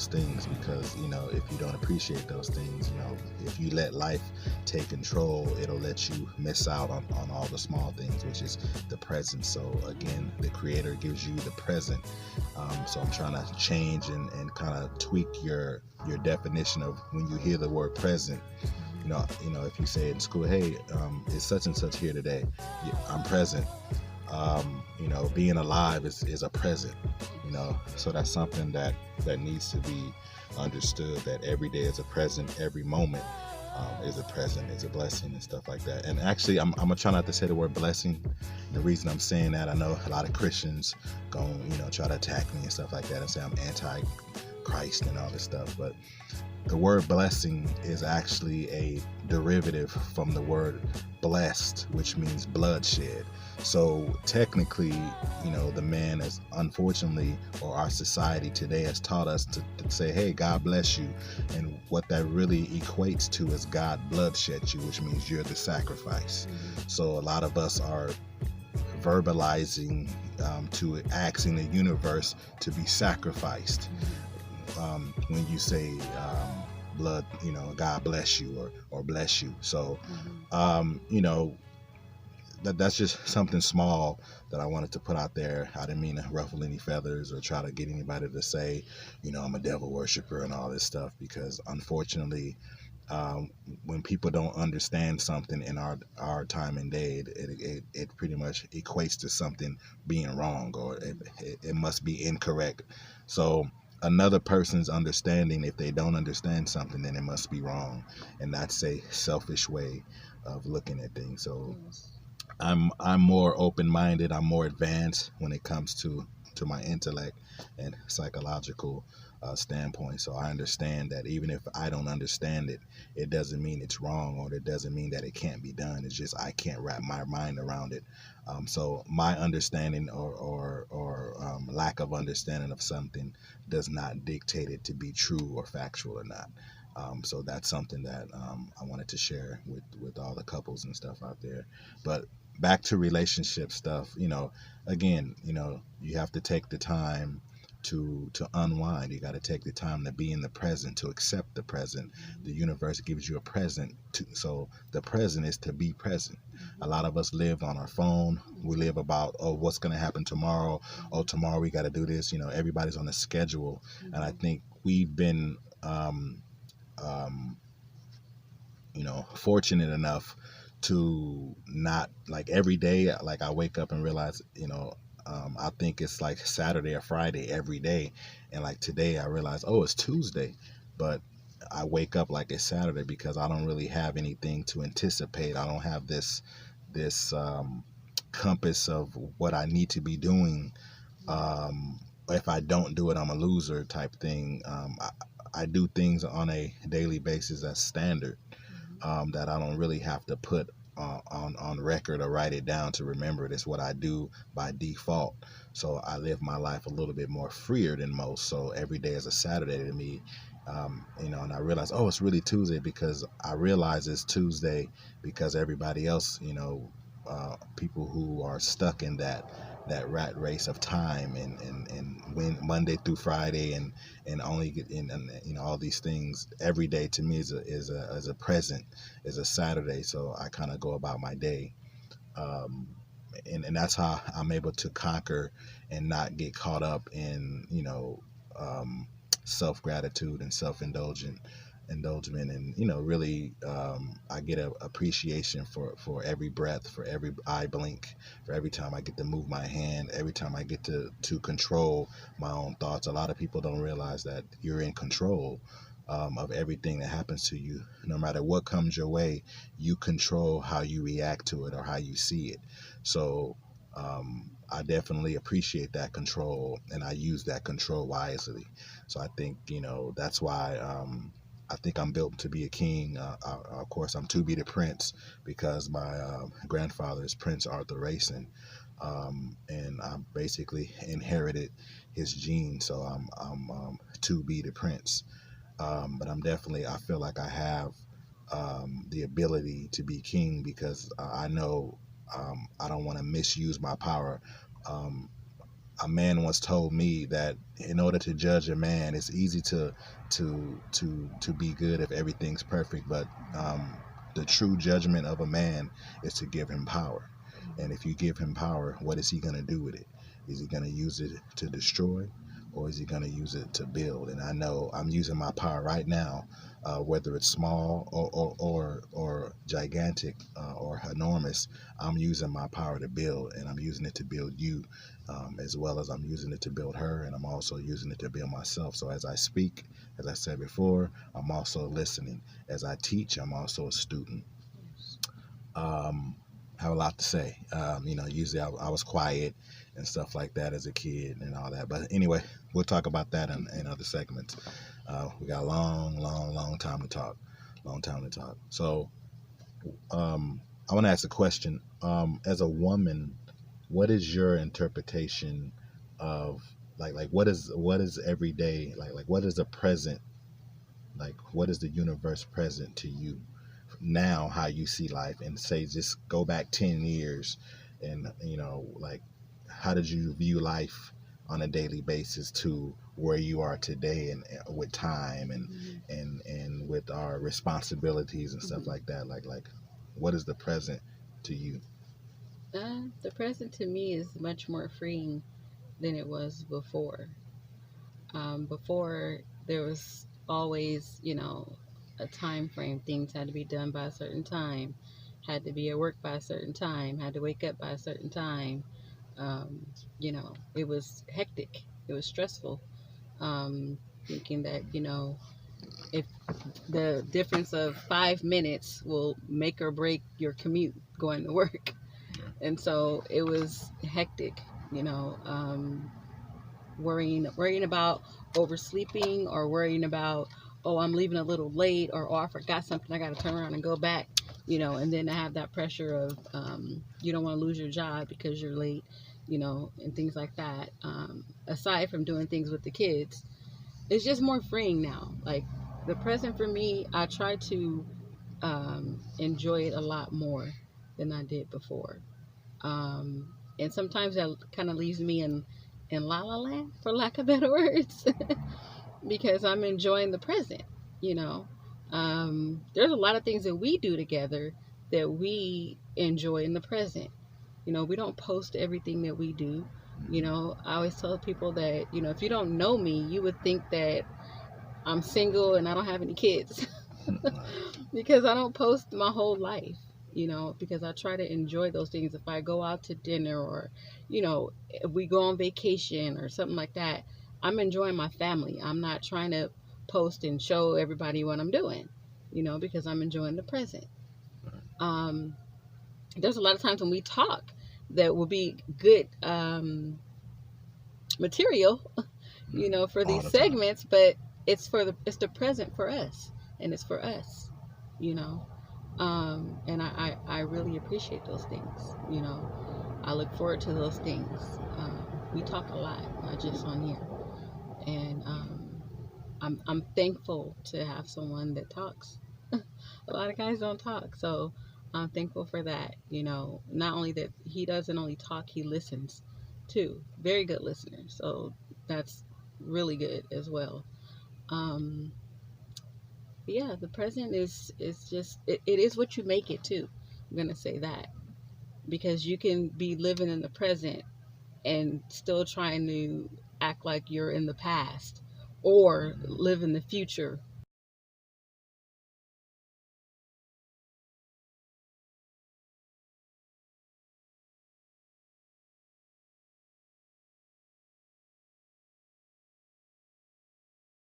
those things, because if you don't appreciate those things, if you let life take control, it'll let you miss out on all the small things, which is the present. So again, the Creator gives you the present. So I'm trying to change and kind of tweak your definition of when you hear the word present. If you say in school, hey, it's such and such here today, I'm present. Being alive is a present. So that's something that needs to be understood, that every day is a present, every moment is a present, is a blessing, and stuff like that. And actually, I'm gonna try not to say the word blessing. The reason I'm saying that, I know a lot of Christians go, try to attack me and stuff like that and say I'm anti-Christ and all this stuff, but the word blessing is actually a derivative from the word blessed, which means bloodshed. So technically, the man is, unfortunately, or our society today has taught us to say, hey, God bless you. And what that really equates to is God bloodshed you, which means you're the sacrifice. So a lot of us are verbalizing to asking the universe to be sacrificed. When you say blood, God bless you, or bless you. So, that's just something small that I wanted to put out there. I didn't mean to ruffle any feathers or try to get anybody to say, I'm a devil worshiper and all this stuff, because unfortunately, when people don't understand something in our time and day, it pretty much equates to something being wrong, or it must be incorrect. So another person's understanding, if they don't understand something, then it must be wrong, and that's a selfish way of looking at things. So I'm more open-minded. I'm more advanced when it comes to my intellect and psychological standpoint. So I understand that even if I don't understand it, it doesn't mean it's wrong, or it doesn't mean that it can't be done. It's just I can't wrap my mind around it. So my understanding or lack of understanding of something does not dictate it to be true or factual or not. So that's something that I wanted to share with all the couples and stuff out there. But back to relationship stuff, again, you have to take the time to unwind. You got to take the time to be in the present, to accept the present. The universe gives you a present so the present is to be present. A lot of us live on our phone. We live about, oh, what's going to happen tomorrow? Oh, tomorrow we got to do this. Everybody's on a schedule. And I think we've been um, fortunate enough to not, like, every day, like, I wake up and realize, I think it's like Saturday or Friday every day. And like today I realize, oh, it's Tuesday, but I wake up like it's Saturday because I don't really have anything to anticipate. I don't have this compass of what I need to be doing. If I don't do it, I'm a loser type thing. I do things on a daily basis as standard, that I don't really have to put on record or write it down to remember it. It's what I do by default. So I live my life a little bit more freer than most. So every day is a Saturday to me. And I realize, oh, it's really Tuesday, because I realize it's Tuesday because everybody else, people who are stuck in that rat race of time, and when Monday through Friday, and only get in, and all these things, every day to me is a present, is a Saturday. So I kind of go about my day, um, and that's how I'm able to conquer and not get caught up in um, self gratitude and self indulgement, and really, I get a appreciation for every breath, for every eye blink, for every time I get to move my hand, every time I get to control my own thoughts. A lot of people don't realize that you're in control of everything that happens to you. No matter what comes your way, you control how you react to it or how you see it. So I definitely appreciate that control, and I use that control wisely. So I think, that's why, I think I'm built to be a king. Of course, I'm to be the prince because my grandfather is Prince Arthur Racing, and I basically inherited his genes. So I'm to be the prince. But I feel like I have the ability to be king, because I know I don't want to misuse my power. Um, a man once told me that in order to judge a man, it's easy to be good if everything's perfect, but the true judgment of a man is to give him power. And if you give him power, what is he going to do with it? Is he going to use it to destroy, or is he going to use it to build? And I know I'm using my power right now, whether it's small or gigantic or enormous. I'm using my power to build, and I'm using it to build you, as well as I'm using it to build her, and I'm also using it to build myself. So as I speak, as I said before, I'm also listening. As I teach, I'm also a student. Have a lot to say. Usually I was quiet and stuff like that as a kid and all that. But anyway, we'll talk about that in other segments. We got a long time to talk. Long time to talk. So I want to ask a question. As a woman, what is your interpretation of like what is every day, like what is the present, like what is the universe present to you now, how you see life, and say just go back 10 years, and like how did you view life on a daily basis to where you are today, and with time and with our responsibilities and stuff like that, like what is the present to you? The present to me is much more freeing than it was before. Before there was always, a time frame. Things had to be done by a certain time, had to be at work by a certain time, had to wake up by a certain time. It was hectic. It was stressful. Thinking that, if the difference of 5 minutes will make or break your commute going to work. And so it was hectic, you know. Worrying about oversleeping, or worrying about, oh, I'm leaving a little late, or oh, I forgot something, I got to turn around and go back, and then I have that pressure of, you don't want to lose your job because you're late, and things like that. Aside from doing things with the kids, it's just more freeing now. Like, the present for me, I try to enjoy it a lot more than I did before. And sometimes that kind of leaves me in la la land, for lack of better words, because I'm enjoying the present. You know, there's a lot of things that we do together that we enjoy in the present. We don't post everything that we do. I always tell people that, if you don't know me, you would think that I'm single and I don't have any kids. Because I don't post my whole life, because I try to enjoy those things. If I go out to dinner, or, if we go on vacation or something like that, I'm enjoying my family. I'm not trying to post and show everybody what I'm doing, because I'm enjoying the present. Um, there's a lot of times when we talk that will be good material, for All these the time. segments, but it's the present for us, and it's for us, you know. And I really appreciate those things. I look forward to those things. We talk a lot, not just on here, and I'm thankful to have someone that talks. A lot of guys don't talk, so I'm thankful for that. Not only that he doesn't only talk, he listens too. Very good listener, so that's really good as well. Um, yeah, the present is just it is what you make it too. I'm gonna say that, because you can be living in the present and still trying to act like you're in the past, or live in the future